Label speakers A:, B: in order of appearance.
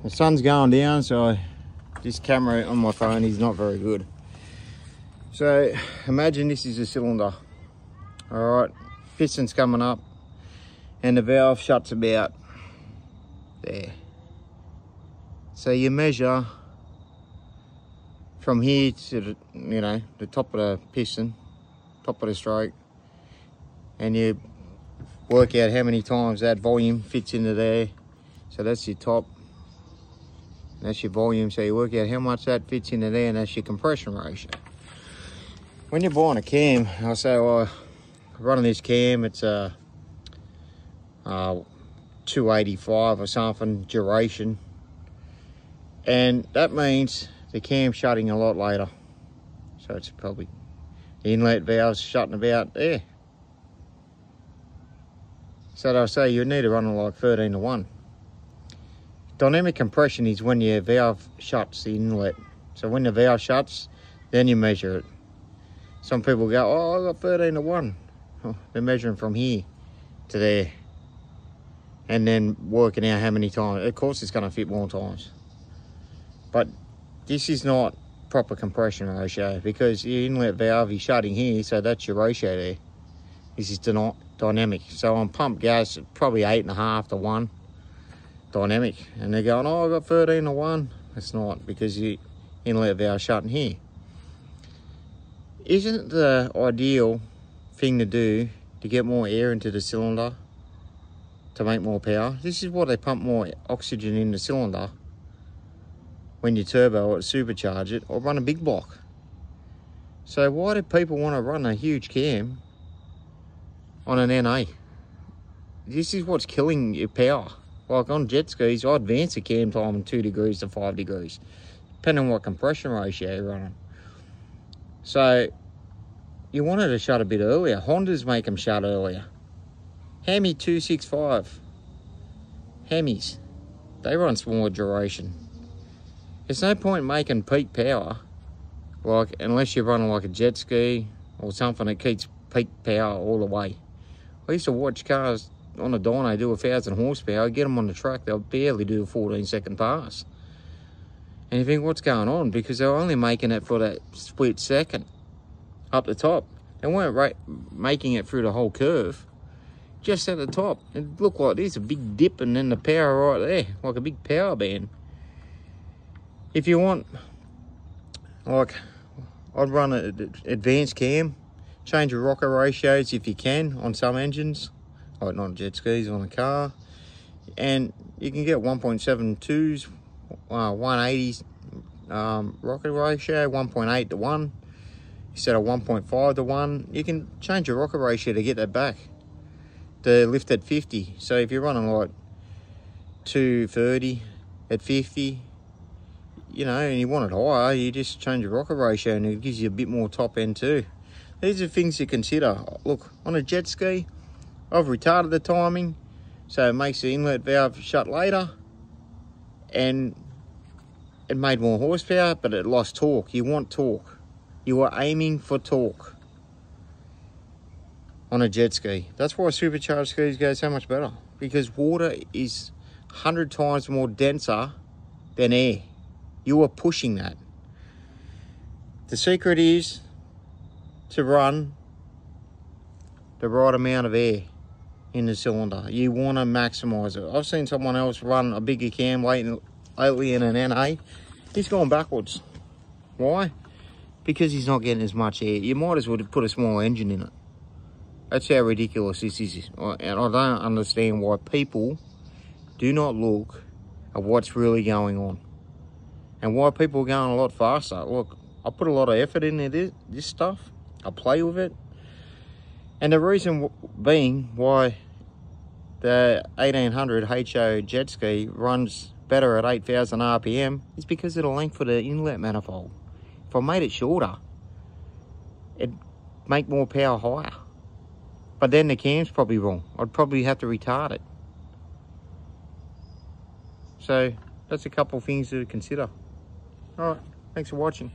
A: the sun's going down, so this camera on my phone is not very good. So imagine this is a cylinder. All right, piston's coming up and the valve shuts about there. So you measure from here to the top of the piston, top of the stroke, and you work out how many times that volume fits into there. So that's your top, that's your volume. So you work out how much that fits into there, and that's your compression ratio. When you're buying a cam, I'll say, well, running this cam, it's a 285 or something duration, and that means the cam's shutting a lot later. So it's probably the inlet valve's shutting about there. So they'll say you need to run it like 13 to 1. Dynamic compression is when your valve shuts the inlet. So when the valve shuts, then you measure it. Some people go, oh, I got 13 to 1. Oh, they're measuring from here to there, and then working out how many times. Of course it's going to fit more times, but this is not proper compression ratio, because your inlet valve is shutting here, so that's your ratio there. This is dynamic. So on pump gas, probably 8.5 to 1 dynamic, and they're going, oh, I got 13 to 1. It's not, because your inlet valve shutting here. Isn't the ideal thing to do to get more air into the cylinder to make more power? This is why they pump more oxygen in the cylinder when you turbo or supercharge it, or run a big block. So why do people want to run a huge cam on an NA? This is what's killing your power. Like on jet skis, I advance the cam time 2 degrees to 5 degrees, depending on what compression ratio you're running. So you wanted to shut a bit earlier. Hondas make them shut earlier. Hemi 265. Hemis, they run smaller duration. There's no point making peak power, like, unless you're running like a jet ski or something that keeps peak power all the way. I used to watch cars on a dyno do 1,000 horsepower, get them on the track, they'll barely do a 14-second pass. And you think, what's going on? Because they're only making it for that split second up the top. They weren't making it through the whole curve, just at the top. It looked like this, a big dip, and then the power right there, like a big power band. If you want, like, I'd run an advanced cam, change your rocker ratios if you can on some engines, like not jet skis, on a car, and you can get 1.72s, 180s rocker ratio, 1.8 to 1 instead of 1.5 to 1. You can change your rocker ratio to get that back, to lift at 50. So if you're running like 230 at 50, and you want it higher, you just change your rocker ratio and it gives you a bit more top end too. These are things to consider. Look, on a jet ski, I've retarded the timing, so it makes the inlet valve shut later, and it made more horsepower, but it lost torque. You want torque. You are aiming for torque on a jet ski. That's why supercharged skis go so much better, because water is 100 times more denser than air. You are pushing that. The secret is to run the right amount of air in the cylinder. You want to maximize it. I've seen someone else run a bigger cam lately in an NA. He's gone backwards. Why? Because he's not getting as much air. You might as well put a small engine in it. That's how ridiculous this is. And I don't understand why people do not look at what's really going on, and why people are going a lot faster. Look, I put a lot of effort into this stuff. I play with it. And the reason being why the 1800 HO jet ski runs better at 8,000 RPM is because of the length of the inlet manifold. If I made it shorter, it'd make more power higher. But then the cam's probably wrong. I'd probably have to retard it. So that's a couple of things to consider. All right, thanks for watching.